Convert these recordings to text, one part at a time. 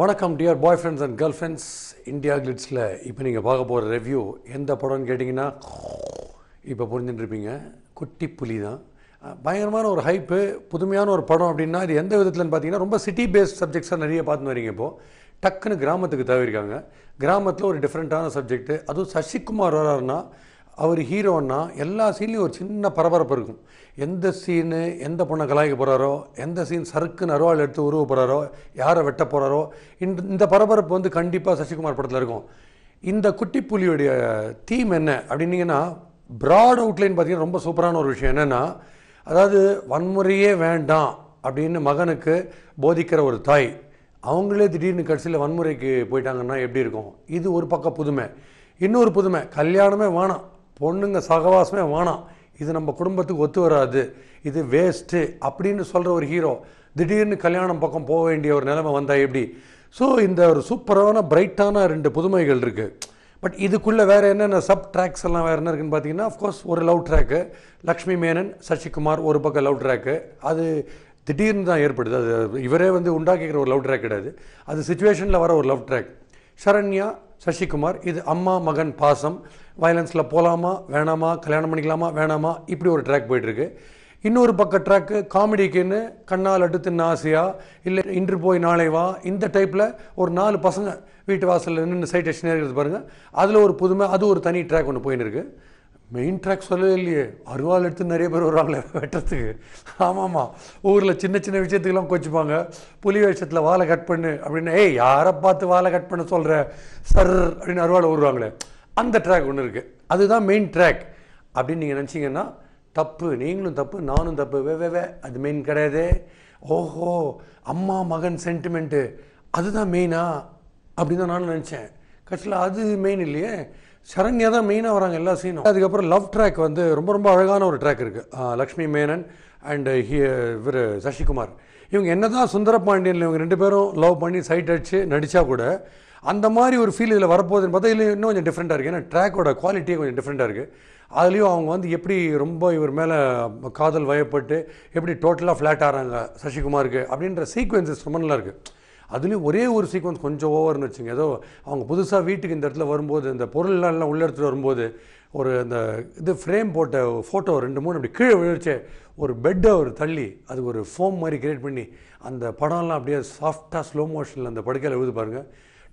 வணக்கம் dear boy friends and girl friends. India கிளிட்ஸில் இப்போ நீங்கள் பார்க்க போகிற ரிவ்யூ எந்த படம்னு கேட்டிங்கன்னா இப்போ புரிஞ்சுட்டுருப்பீங்க. குட்டி புலி தான். பயங்கரமான ஒரு ஹைப்பு, புதுமையான ஒரு படம். அப்படின்னா இது எந்த விதத்துலன்னு பார்த்தீங்கன்னா ரொம்ப சிட்டி பேஸ்ட் சப்ஜெக்ட்ஸாக நிறைய பார்த்துன்னு வரீங்க. இப்போது டக்குன்னு கிராமத்துக்கு தவிர்க்காங்க. கிராமத்தில் ஒரு டிஃப்ரெண்ட்டான சப்ஜெக்ட்டு, அதுவும் சசிகுமார் வராருன்னா அவர் ஹீரோன்னா எல்லா சீன்லேயும் ஒரு சின்ன பரபரப்பு இருக்கும். எந்த சீனு எந்த பொண்ணை கலாய்க்க போகிறாரோ, எந்த சீன் சறுக்குன்னு அருவாள் எடுத்து உருவ போகிறாரோ, யாரை வெட்ட போகிறாரோ, இந்த பரபரப்பு வந்து கண்டிப்பாக சசிகுமார் படத்தில் இருக்கும். இந்த குட்டி புலியோடைய தீம் என்ன அப்படின்னீங்கன்னா, ப்ராட் அவுட்லைன் பார்த்தீங்கன்னா ரொம்ப சூப்பரான ஒரு விஷயம் என்னென்னா, அதாவது வன்முறையே வேண்டாம் அப்படின்னு மகனுக்கு போதிக்கிற ஒரு தாய், அவங்களே திடீர்னு கடைசியில் வன்முறைக்கு போயிட்டாங்கன்னா எப்படி இருக்கும். இது ஒரு பக்கம் புதுமை. இன்னொரு புதுமை, கல்யாணமே வேணாம், பொண்ணுங்க சகவாசமே வேணாம், இது நம்ம குடும்பத்துக்கு ஒத்து வராது, இது வேஸ்ட்டு அப்படின்னு சொல்கிற ஒரு ஹீரோ திடீர்னு கல்யாணம் பக்கம் போக வேண்டிய ஒரு நிலைமை வந்தால் எப்படி. ஸோ இந்த ஒரு சூப்பரான பிரைட்டான ரெண்டு புதுமைகள் இருக்குது. பட் இதுக்குள்ளே வேறு என்னென்ன சப் ட்ராக்ஸ் எல்லாம் வேறு என்ன இருக்குதுன்னு பார்த்தீங்கன்னா, அஃப்கோர்ஸ் ஒரு லவ் ட்ராக்கு, லக்ஷ்மி மேனன் சசிகுமார் ஒரு பக்கம் லவ் ட்ராக்கு. அது திடீர்னு தான் ஏற்படுது, அது இவரே வந்து உண்டாக்கிக்கிற ஒரு லவ் ட்ராக் கிடையாது, அது சுச்சுவேஷனில் வர ஒரு லவ் ட்ராக். சரண்யா சசிகுமார், இது அம்மா மகன் பாசம், வயலன்ஸில் போகலாமா வேணாமா, கல்யாணம் பண்ணிக்கலாமா வேணாமா, இப்படி ஒரு ட்ராக் போயிட்டுருக்கு. இன்னொரு பக்க ட்ராக்கு காமெடிக்குன்னு கண்ணால் அடுத்து ஆசையா, இல்லை இன்று போய் நாளை வா, இந்த டைப்பில் ஒரு 4 பசங்க வீட்டு வாசலில் நின்று சைட்டேஷனே இருக்கிறது பாருங்கள். அதில் ஒரு புதுமை, அது ஒரு தனி ட்ராக் ஒன்று போயின்னு இருக்குது. மெயின் ட்ராக் சொல்லவே இல்லையே, அருவாள் எடுத்து நிறைய பேர் வருவாங்களே வெட்டுறதுக்கு. ஆமாம்மா, ஊரில் சின்ன சின்ன விஷயத்துக்கெல்லாம் கோச்சிப்பாங்க. புலி வேஷத்தில் வாழை கட் பண்ணு அப்படின்னு, ஏய் யாரை பார்த்து வாழை கட் பண்ண சொல்கிற சர் அப்படின்னு அருவாளை வருவாங்களே, அந்த ட்ராக் ஒன்று இருக்குது. அதுதான் மெயின் ட்ராக் அப்படின்னு நீங்கள் நினச்சிங்கன்னா தப்பு. நீங்களும் தப்பு, நானும் தப்பு. வே அது மெயின் கிடையாது. ஓஹோ, அம்மா மகன் சென்டிமெண்ட்டு அதுதான் மெயினா அப்படின்னு தான் நானும் நினச்சேன். கட்சியில் அது மெயின் இல்லையே, சரண்யா தான் மெயினாக வராங்க எல்லா சீனும். அதுக்கப்புறம் லவ் ட்ராக் வந்து ரொம்ப ரொம்ப அழகான ஒரு ட்ராக் இருக்குது. லக்ஷ்மி மேனன் அண்ட் இவர் சசிகுமார், இவங்க என்ன தான் சுந்தர பாண்டியனில் இவங்க 2 பேரும் லவ் பண்ணி சைட் அடித்து நடித்தா கூட அந்த மாதிரி ஒரு ஃபீல் இதில் வரப்போகுதுன்னு பார்த்தா இல்லை இன்னும் கொஞ்சம் டிஃப்ரெண்ட்டாக இருக்குது. ஏன்னா ட்ராக்கோட குவாலிட்டியே கொஞ்சம் டிஃப்ரெண்ட்டாக இருக்குது. அதுலேயும் அவங்க வந்து எப்படி ரொம்ப இவர் மேலே காதல் வயப்பட்டு எப்படி டோட்டலாக ஃப்ளாட் ஆகிறாங்க சசிகுமாருக்கு அப்படின்ற சீக்வன்சஸ் ரொம்ப நல்லா இருக்குது. அதுலேயும் ஒரே ஒரு சீக்வன்ஸ் கொஞ்சம் ஓவர்னு வச்சுங்க. ஏதோ அவங்க புதுசாக வீட்டுக்கு இந்த இடத்துல வரும்போது இந்த பொருள்லாம் உள்ளே எடுத்துகிட்டு வரும்போது ஒரு அந்த இது ஃப்ரேம் போட்ட ஃபோட்டோ 2-3 அப்படி கீழே விழுச்சே, ஒரு பெட்டை ஒரு தள்ளி அது ஒரு ஃபோம் மாதிரி கிரியேட் பண்ணி அந்த படம்லாம் அப்படியே சாஃப்டாக ஸ்லோ மோஷனில் அந்த படுக்கையில் எழுது பாருங்கள்.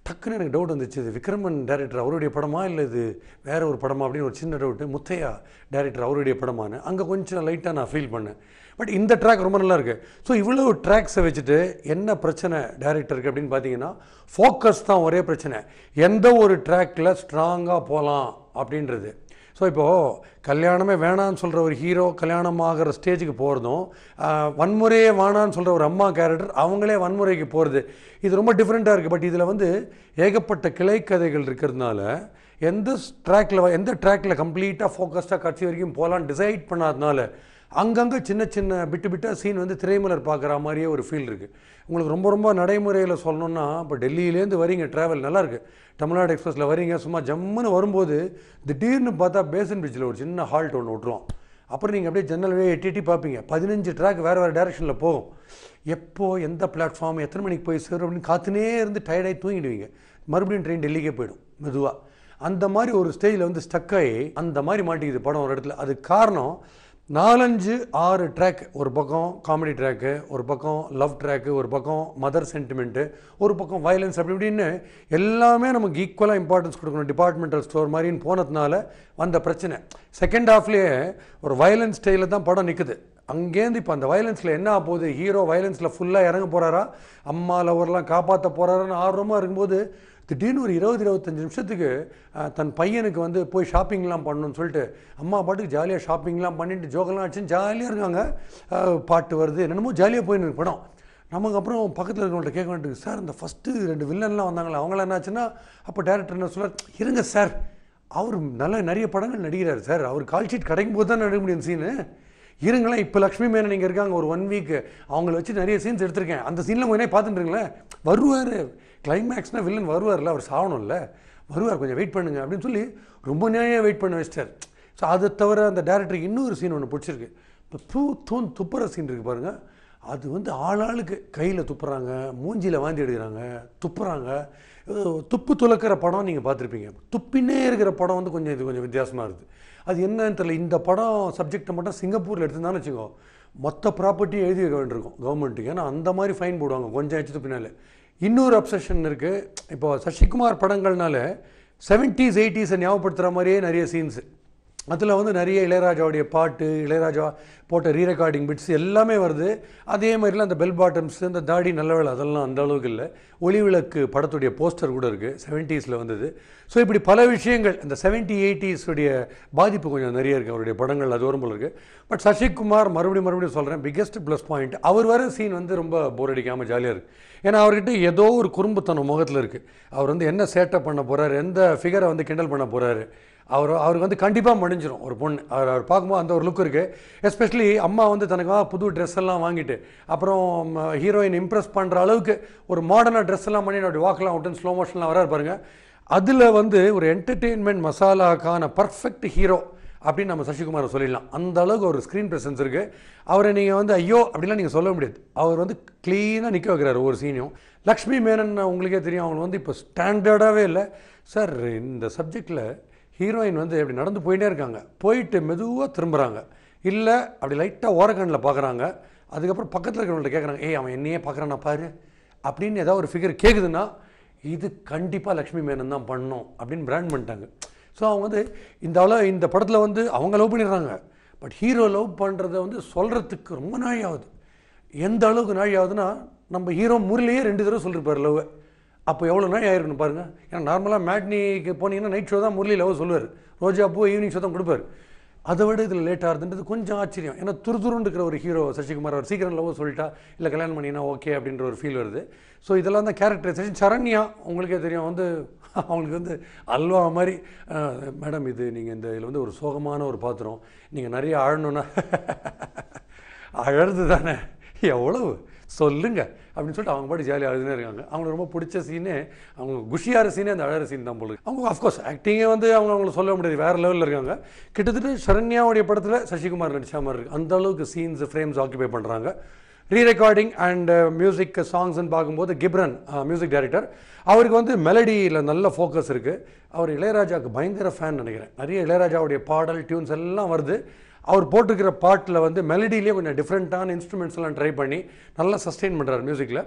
டக்குன்னு எனக்கு டவுட் வந்துச்சு, இது விக்ரமன் டேரக்டர் அவருடைய படமா இல்லை இது வேறு ஒரு படமா அப்படின்னு ஒரு சின்ன டவுட்டு. முத்தையா டேரக்டர் அவருடைய படமானு அங்கே கொஞ்சம் லைட்டாக நான் ஃபீல் பண்ணேன். பட் இந்த ட்ராக் ரொம்ப நல்லா இருக்குது. ஸோ இவ்வளோ ட்ராக்ஸை வச்சுட்டு என்ன பிரச்சனை டேரக்டருக்கு அப்படின்னு பார்த்தீங்கன்னா, ஃபோக்கஸ் தான் ஒரே பிரச்சனை. எந்த ஒரு ட்ராக்கில் ஸ்ட்ராங்காக போகலாம் அப்படின்றது. ஸோ இப்போது கல்யாணமே வேணான்னு சொல்கிற ஒரு ஹீரோ கல்யாணம் ஆகிற ஸ்டேஜுக்கு போகிறதும், வன்முறையே வேணான்னு சொல்கிற ஒரு அம்மா கேரக்டர் அவங்களே வன்முறைக்கு போகிறது, இது ரொம்ப டிஃப்ரெண்ட்டாக இருக்குது. பட் இதில் வந்து ஏகப்பட்ட கிளைக்கதைகள் இருக்கிறதுனால எந்த ட்ராக்கில் கம்ப்ளீட்டாக ஃபோக்கஸ்டாக கட்சி வரைக்கும் போகலான்னு டிசைட் பண்ணாதனால அங்கங்கே சின்ன சின்ன பிட்டாக சீன் வந்து திரைமலர் பார்க்குற மாதிரியே ஒரு ஃபீல் இருக்குது. உங்களுக்கு ரொம்ப ரொம்ப நடைமுறையில் சொல்லணுன்னா, இப்போ டெல்லியிலேருந்து வரீங்க, ட்ராவல் நல்லாயிருக்கு, தமிழ்நாடு எக்ஸ்பிரஸில் வரீங்க, சும்மா ஜம்முன்னு வரும்போது திடீர்னு பார்த்தா பேசன் பிரிட்ஜில் ஒரு சின்ன ஹால்ட் ஒன்று விட்ருவோம். அப்புறம் நீங்கள் அப்படியே ஜன்னல்வே எட்டி பார்ப்பீங்க, 15 ட்ராக் வேறு டேரெக்ஷனில் போகும். எப்போது எந்த பிளாட்ஃபார்ம் எத்தனை மணிக்கு போய் சேரும் அப்படின்னு காத்துனே இருந்து டயர்டாகி தூங்கிடுவீங்க. மறுபடியும் ட்ரெயின் டெல்லிக்கே போயிடும் மெதுவாக. அந்த மாதிரி ஒரு ஸ்டேஜில் வந்து ஸ்டக்காகி அந்த மாதிரி மாட்டிக்குது படம் ஒரு இடத்துல. அதுக்கு காரணம் 4-5-6 ட்ராக், ஒரு பக்கம் காமெடி ட்ராக்கு, ஒரு பக்கம் லவ் ட்ராக்கு, ஒரு பக்கம் மதர் சென்டிமெண்ட்டு, ஒரு பக்கம் வயலன்ஸ், அப்படி இப்படின்னு எல்லாமே நமக்கு ஈக்குவலாக இம்பார்ட்டன்ஸ் கொடுக்கணும். டிபார்ட்மெண்டல் ஸ்டோர் மாதிரின்னு போனதுனால வந்த பிரச்சனை. செகண்ட் ஹாஃப்லேயே ஒரு வயலன்ஸ் ஸ்டைலில் தான் படம் நிற்குது. அங்கேருந்து இப்போ அந்த வயலன்ஸில் என்ன ஆகுது, ஹீரோ வயலன்ஸில் ஃபுல்லாக இறங்க போகிறாரா, அம்மா லவர்லாம் காப்பாற்ற போகிறாரான்னு ஆர்வமாக இருக்கும்போது திடீர்னு ஒரு 20-25 நிமிஷத்துக்கு தன் பையனுக்கு வந்து போய் ஷாப்பிங்லாம் பண்ணணும்னு சொல்லிட்டு அம்மா பாட்டுக்கு ஜாலியாக ஷாப்பிங்லாம் பண்ணிட்டு ஜோக்கெல்லாம் அடிச்சுன்னு ஜாலியாக இருக்காங்க. பாட்டு வருது, என்னென்னமோ ஜாலியாக போயின்னு படம். நமக்கு அப்புறம் பக்கத்தில் இருக்கிறவங்கள்ட்ட கேட்க வேண்டியது, சார் இந்த ஃபஸ்ட்டு 2 வில்லன்லாம் வந்தாங்களே அவங்களாம் என்னாச்சுன்னா, அப்போ டேரக்டர் என்ன சொல்கிறார், இருங்க சார் அவர் நிறைய படங்கள் நடிக்கிறார் சார், அவர் கால் ஷீட் கிடைக்கும் போது தான் நடிக்க முடியும் சீனு, இருங்களேன். இப்போ லக்ஷ்மி மேனன் இங்கே இருக்காங்க, ஒரு 1 வீக் அவங்கள வச்சு நிறைய சீன்ஸ் எடுத்திருக்கேன், அந்த சீனில் கொஞ்சம் பார்த்துட்டுருங்களேன், வருவார் கிளைமேக்ஸ்னால் வில்லன் வருவார்ல, அவர் சாகணும்ல, வருவார், கொஞ்சம் வெயிட் பண்ணுங்கள் அப்படின்னு சொல்லி ரொம்ப நேரம் வெயிட் பண்ண வச்சிட்டார். ஸோ அதை தவிர அந்த டேரக்டருக்கு இன்னொரு சீன் ஒன்று பிடிச்சிருக்கு. இப்போ தூண் துப்புற சீன் இருக்குது பாருங்கள், அது வந்து ஆளாளுக்கு கையில் துப்புறாங்க, மூஞ்சியில் வாந்தி எடுக்கிறாங்க, துப்புறாங்க. துப்பு துலக்கிற படம் நீங்கள் பார்த்துருப்பீங்க. துப்பினே இருக்கிற படம் வந்து கொஞ்சம் இது கொஞ்சம் வித்தியாசமாக இருக்குது. அது என்னன்னு தெரியல. இந்த படம் சப்ஜெக்டை மட்டும் சிங்கப்பூரில் எடுத்துருந்தான்னு வச்சுக்கோ, மொத்த ப்ராப்பர்ட்டியும் எழுதி வைக்க வேண்டியிருக்கும் கவர்மெண்ட்டுக்கு. ஏன்னா அந்த மாதிரி ஃபைன் போடுவாங்க கொஞ்சம் எச்சு துப்பினால. இன்னொரு அப்சஷன் இருக்குது. இப்போ சசிகுமார் படங்கள்னால 70s 80s ஞாபகப்படுத்துகிற மாதிரியே நிறைய சீன்ஸு. அதில் வந்து நிறைய இளையராஜாவுடைய பாட்டு, இளையராஜா போட்ட ரீரெக்கார்டிங் பிட்ஸ் எல்லாமே வருது. அதே மாதிரிலாம் அந்த பெல் பாட்டம்ஸ், இந்த தாடி நல்ல வேலை அதெல்லாம் அந்த அளவுக்கு இல்லை. ஒளி விளக்கு படத்துடைய போஸ்டர் கூட இருக்குது, 70s வந்தது. ஸோ இப்படி பல விஷயங்கள் இந்த 70s 80s பாதிப்பு கொஞ்சம் நிறைய இருக்குது அவருடைய படங்கள், அது வரும் போல இருக்குது. பட் சசிகுமார் மறுபடியும் சொல்கிறேன், பிக்கெஸ்ட் ப்ளஸ் பாயிண்ட் அவர் வர சீன் வந்து ரொம்ப போர் அடிக்காமல் ஜாலியாக இருக்குது. ஏன்னா அவர்கிட்ட ஏதோ ஒரு குறும்புத்தனம் முகத்தில் இருக்குது. அவர் வந்து என்ன சேட்டை பண்ண போகிறாரு, எந்த ஃபிகரை வந்து கிண்டல் பண்ண போகிறாரு, அவருக்கு வந்து கண்டிப்பாக மடிஞ்சிடும் ஒரு பொண்ணு. அவர் பார்க்கும்போது அந்த ஒரு லுக் இருக்குது. எஸ்பெஷலி அம்மா வந்து தனக்காக புது ட்ரெஸ் எல்லாம் வாங்கிட்டு அப்புறம் ஹீரோயின் இம்ப்ரெஸ் பண்ணுற அளவுக்கு ஒரு மாடர்னாக ட்ரெஸ் எல்லாம் பண்ணி அப்படி வாக்கெலாம் விட்டுன்னு ஸ்லோ மோஷன்லாம் வராரு பாருங்க. அதில் வந்து ஒரு என்டர்டெயின்மெண்ட் மசாலாக்கான பர்ஃபெக்ட் ஹீரோ அப்படின்னு நம்ம சசிகுமாரை சொல்லிடலாம். அந்த அளவுக்கு ஒரு ஸ்க்ரீன் ப்ரெசன்ஸ் இருக்குது. அவரை நீங்கள் வந்து ஐயோ அப்படிலாம் நீங்கள் சொல்ல முடியாது. அவர் வந்து க்ளீனாக நிற்க வைக்கிறார் ஒவ்வொரு சீனையும். லக்ஷ்மி மேனன் உங்களுக்கே தெரியும், அவங்க வந்து இப்போ ஸ்டாண்டர்டாகவே இல்லை சார். இந்த சப்ஜெக்டில் ஹீரோயின் வந்து அப்படி நடந்து போயிட்டே இருக்காங்க, போயிட்டு மெதுவாக திரும்புகிறாங்க, இல்லை அப்படி லைட்டாக ஓரக்கண்ணில் பார்க்குறாங்க, அதுக்கப்புறம் பக்கத்தில் இருக்கிறவங்கள்ட்ட கேட்குறாங்க, ஏய் அவன் என்னையே பார்க்குறான்னா பாரு அப்படின்னு ஏதாவது ஒரு ஃபிகர் கேட்குதுன்னா இது கண்டிப்பாக லக்ஷ்மி மேனன் தான் பண்ணணும் அப்படின்னு பிராண்ட் பண்ணிட்டாங்க. ஸோ அவங்க வந்து இந்த படத்தில் வந்து அவங்க லவ் பண்ணிடுறாங்க. பட் ஹீரோ லவ் பண்ணுறத வந்து சொல்கிறதுக்கு ரொம்ப நாழி ஆகுது. எந்த அளவுக்கு நாழி ஆகுதுன்னா, நம்ம ஹீரோ முரளியே 2 தடவை சொல்லியிருப்பார் லவ். அப்போ எவ்வளோ நாள் ஆயிருக்குன்னு பாருங்கள். ஏன்னா நார்மலாக மேட்னிக்கு போனீங்கன்னா நைட் ஷோ தான் முரளி லவ் சொல்லுவார், ரோஜா பூ ஈவினிங் ஷோ தான் கொடுப்பார். அதை விட இதில் லேட் ஆகுதுன்றது கொஞ்சம் ஆச்சரியம். ஏன்னா துருதுருன்னு இருக்கிற ஒரு ஹீரோ சசிகுமார், அவர் சீக்கிரம் லவ் சொல்லிட்டா இல்லை கல்யாணம் பண்ணினா ஓகே அப்படின்ற ஒரு ஃபீல் வருது. ஸோ இதெல்லாம் தான் கேரக்டரைசேஷன். சரண்யா உங்களுக்கே தெரியும், வந்து அவங்களுக்கு வந்து அல்வா மாதிரி, மேடம் இது நீங்கள் இதில் வந்து ஒரு சோகமான ஒரு பாத்திரம், நீங்கள் நிறைய அழணுன்னா அழறது தானே எவ்வளவு சொல்லுங்க அப்படின்னு சொல்லிட்டு அவங்க பாட்டு ஜாலியாக அழுதுனே இருக்காங்க. அவங்களுக்கு ரொம்ப பிடிச்ச சீனே, அவங்க குஷியார சீனே அந்த அழகிற சீன் தான் போல. அவங்க அஃப்கோர்ஸ் ஆக்டிங்கே வந்து அவங்கள சொல்ல முடியாது, வேறு லெவலில் இருக்காங்க. கிட்டத்தட்ட சரண்யாவுடைய படத்தில் சசிகுமார் நடிச்ச மாதிரி இருக்குது. அந்த அளவுக்கு சீன்ஸ் ஃப்ரேம்ஸ் ஆக்கியபை பண்ணுறாங்க. ரீரெக்கார்டிங் அண்ட் மியூசிக் சாங்ஸ்ன்னு பார்க்கும்போது கிப்ரன் மியூசிக் டைரக்டர், அவருக்கு வந்து மெலடியில் நல்ல ஃபோக்கஸ் இருக்குது. அவர் இளையராஜாவுக்கு பயங்கர ஃபேன் நினைக்கிறேன். நிறைய இளையராஜாவுடைய பாடல் டியூன்ஸ் எல்லாம் வருது. அவர் போட்டிருக்கிற பாட்டில் வந்து மெலடியிலே கொஞ்சம் டிஃப்ரெண்ட்டான இன்ஸ்ட்ருமெண்ட்ஸ் எல்லாம் ட்ரை பண்ணி நல்லா சஸ்டெயின் பண்ணுறாரு மியூசிக்கில்.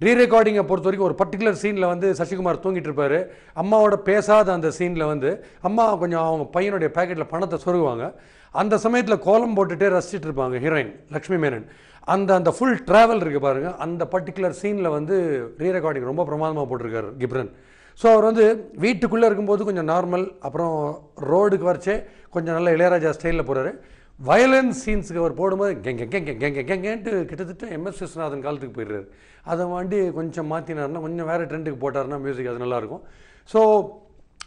ரீரெக்கார்டிங்கை பொறுத்த வரைக்கும் ஒரு பர்டிகுலர் சீனில் வந்து சசிகுமார் தூங்கிட்டு இருப்பார். அம்மாவோட பேசாத அந்த சீனில் வந்து அம்மா கொஞ்சம் அவங்க பையனுடைய பேக்கெட்டில் பணத்தை சொருகுவாங்க. அந்த சமயத்தில் கோலம் போட்டுகிட்டே ரசிச்சுட்டு இருப்பாங்க ஹீரோயின் லக்ஷ்மி மேனன். அந்த ஃபுல் ட்ராவல் இருக்குது பாருங்கள், அந்த பர்டிகுலர் சீனில் வந்து ரீரெக்கார்டிங் ரொம்ப பிரமாதமாக போட்டிருக்காரு கிப்ரன். ஸோ அவர் வந்து வீட்டுக்குள்ளே இருக்கும்போது கொஞ்சம் நார்மல், அப்புறம் ரோடுக்கு வரைச்சே கொஞ்சம் நல்ல இளையராஜா ஸ்டைலில் போகிறாரு. வயலன்ஸ் சீன்ஸுக்கு அவர் போடும்போது கேங்கேன்ட்டு கிட்டத்தட்ட எம்எஸ் விஸ்வநாதன் காலத்துக்கு போயிடுறாரு. அதை வாண்டி கொஞ்சம் மாற்றினார்னா, கொஞ்சம் வேறு ட்ரெண்டுக்கு போட்டார்னா மியூசிக் அது நல்லாயிருக்கும். ஸோ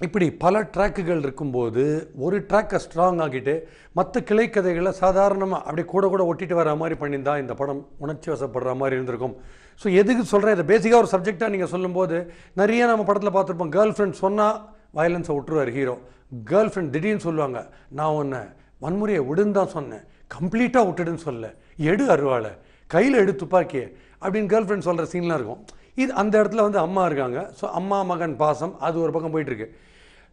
இப்படி பல ட்ராக்குகள் இருக்கும்போது ஒரு ட்ராக்கை ஸ்ட்ராங் ஆக்கிட்டு மற்ற கிளைக்கதைகளை சாதாரணமாக அப்படியே கூட ஒட்டிட்டு வர மாதிரி பண்ணியிருந்தா இந்த படம் உணர்ச்சி வசப்படுற மாதிரி இருந்திருக்கும். ஸோ எதுக்கு சொல்கிறேன், இதை பேசிக்காக ஒரு சப்ஜெக்டாக நீங்கள் சொல்லும்போது நிறைய நம்ம படத்தில் பார்த்துருப்போம். கேர்ள் ஃப்ரெண்ட் சொன்னால் வயலன்ஸை விட்டுருவார் ஹீரோ. கேர்ள் ஃப்ரெண்ட் திடீர்னு சொல்லுவாங்க, நான் ஒன்று வன்முறையை விடுன்னு தான் சொன்னேன், கம்ப்ளீட்டாக விட்டுடுன்னு சொல்ல, எடு அருவாளை, கையில் எடு துப்பாக்கியை அப்படின்னு கேர்ள் ஃப்ரெண்ட் சொல்கிற சீன்லாம் இருக்கும். இது அந்த இடத்துல வந்து அம்மா இருக்காங்க. ஸோ அம்மா மகன் பாசம் அது ஒரு பக்கம் போயிட்டுருக்கு.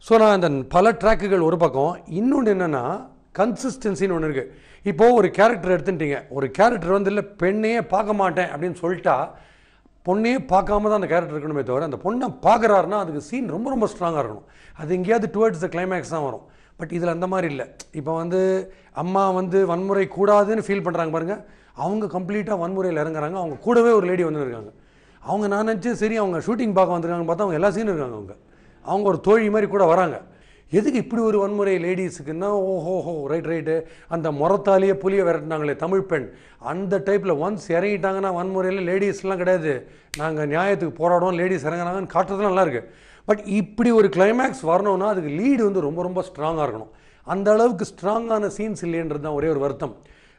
ஸோ நான் அந்த பல ட்ராக்குகள் ஒரு பக்கம், இன்னொன்று என்னென்னா கன்சிஸ்டன்சின்னு ஒன்று இருக்குது. இப்போது ஒரு கேரக்டர் எடுத்துட்டீங்க, ஒரு கேரக்டர் வந்து இல்லை பெண்ணையே பார்க்க மாட்டேன் அப்படின்னு சொல்லிட்டா பொண்ணையே பார்க்காம தான் அந்த கேரக்டர் இருக்கணுமே தவிர, அந்த பொண்ணை பார்க்குறாருன்னா அதுக்கு சீன் ரொம்ப ஸ்ட்ராங்காக இருக்கணும். அது எங்கேயாவது டுவர்ட்ஸ் த கிளைமேக்ஸ் தான் வரும். பட் இதில் அந்த மாதிரி இல்லை. இப்போ வந்து அம்மா வந்து வன்முறை கூடாதுன்னு ஃபீல் பண்ணுறாங்க பாருங்கள், அவங்க கம்ப்ளீட்டாக வன்முறையில் இறங்குறாங்க. அவங்க கூடவே ஒரு லேடி வந்து இருக்காங்க. அவங்க நான் நினச்சி சரி அவங்க ஷூட்டிங் பார்க்க வந்திருக்காங்கன்னு பார்த்தா அவங்க எல்லா சீனும் இருக்காங்க. அவங்க ஒரு தோழி மாதிரி கூட வராங்க. எதுக்கு இப்படி ஒரு வன்முறை லேடிஸுக்குன்னா, ஓஹோஹோ ரைட்டு அந்த முறத்தாலேயே புலியை விரட்டினாங்களே தமிழ் பெண், அந்த டைப்பில் ஒன்ஸ் இறங்கிட்டாங்கன்னா வன்முறையில் லேடிஸ்லாம் கிடையாது, நாங்கள் நியாயத்துக்கு போராடுவோம், லேடிஸ் இறங்குறாங்கன்னு காட்டுறதுலாம் நல்லாயிருக்கு. பட் இப்படி ஒரு கிளைமேக்ஸ் வரணும்னா அதுக்கு லீடு வந்து ரொம்ப ஸ்ட்ராங்காக இருக்கணும். அந்த அளவுக்கு ஸ்ட்ராங்கான சீன்ஸ் இல்லைன்றது தான் ஒரே ஒரு வருத்தம்.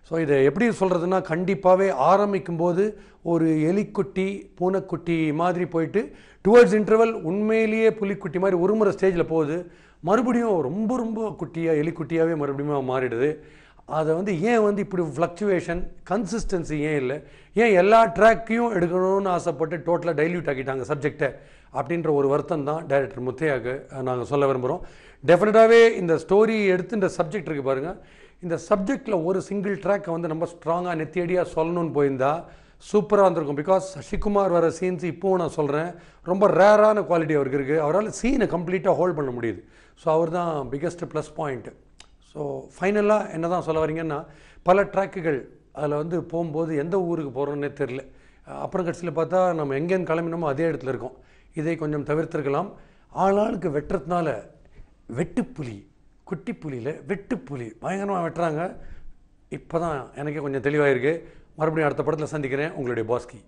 ஸோ இதை எப்படி சொல்கிறதுனா, கண்டிப்பாகவே ஆரம்பிக்கும் போது ஒரு எலிக்குட்டி பூனைக்குட்டி மாதிரி போயிட்டு டுவர்ட்ஸ் இன்டர்வல் உண்மையிலேயே புலிக்குட்டி மாதிரி ஒரு முறை ஸ்டேஜில் போகுது, மறுபடியும் ரொம்ப குட்டியாக எலிக்குட்டியாகவே மறுபடியும் மாறிடுது. அதை வந்து ஏன் வந்து இப்படி ஃப்ளக்சுவேஷன் கன்சிஸ்டன்சி ஏன் இல்லை, ஏன் எல்லா ட்ராக்கையும் எடுக்கணும்னு ஆசைப்பட்டு டோட்டலாக டைல்யூட் ஆக்கிட்டாங்க சப்ஜெக்டை அப்படின்ற ஒரு வருத்தம் தான் டைரக்டர் முத்தையாவுக்கு நாங்கள் சொல்ல விரும்புகிறோம். டெஃபினட்டாகவே இந்த ஸ்டோரி எடுத்து இந்த சப்ஜெக்ட் இருக்குது பாருங்கள், இந்த சப்ஜெக்டில் ஒரு சிங்கிள் ட்ராக்கை வந்து நம்ம ஸ்ட்ராங்காக நெத்தியடியாக சொல்லணும்னு போயிருந்தா சூப்பராக வந்திருக்கும். பிகாஸ் சசிகுமார் வர சீன்ஸ் இப்போவும் நான் சொல்கிறேன் ரொம்ப ரேரான குவாலிட்டி அவருக்கு இருக்குது. அவரால் சீனை கம்ப்ளீட்டாக ஹோல்ட் பண்ண முடியுது. ஸோ அவர் தான் பிக்கஸ்ட் ப்ளஸ் பாயிண்ட்டு. ஸோ ஃபைனலாக என்ன தான் சொல்ல வரீங்கன்னா, பல ட்ராக்குகள் அதில் வந்து போகும்போது எந்த ஊருக்கு போகிறோன்னே தெரில. அப்புறம் கட்சியில் பார்த்தா நம்ம எங்கேருந்து கிளம்பினோமோ அதே இடத்துல இருக்கோம். இதை கொஞ்சம் தவிர்த்திருக்கலாம். ஆளாளுக்கு வெட்டுறதுனால வெட்டுப்புலி, குட்டி புலியில் வெட்டுப்புலி பயங்கரமாக வெட்டுறாங்க. இப்போ தான் எனக்கே கொஞ்சம் தெளிவாக இருக்குது. மறுபடியும் அடுத்த படத்தில் சந்திக்கிறேன். உங்களுடைய பாஸ்கி.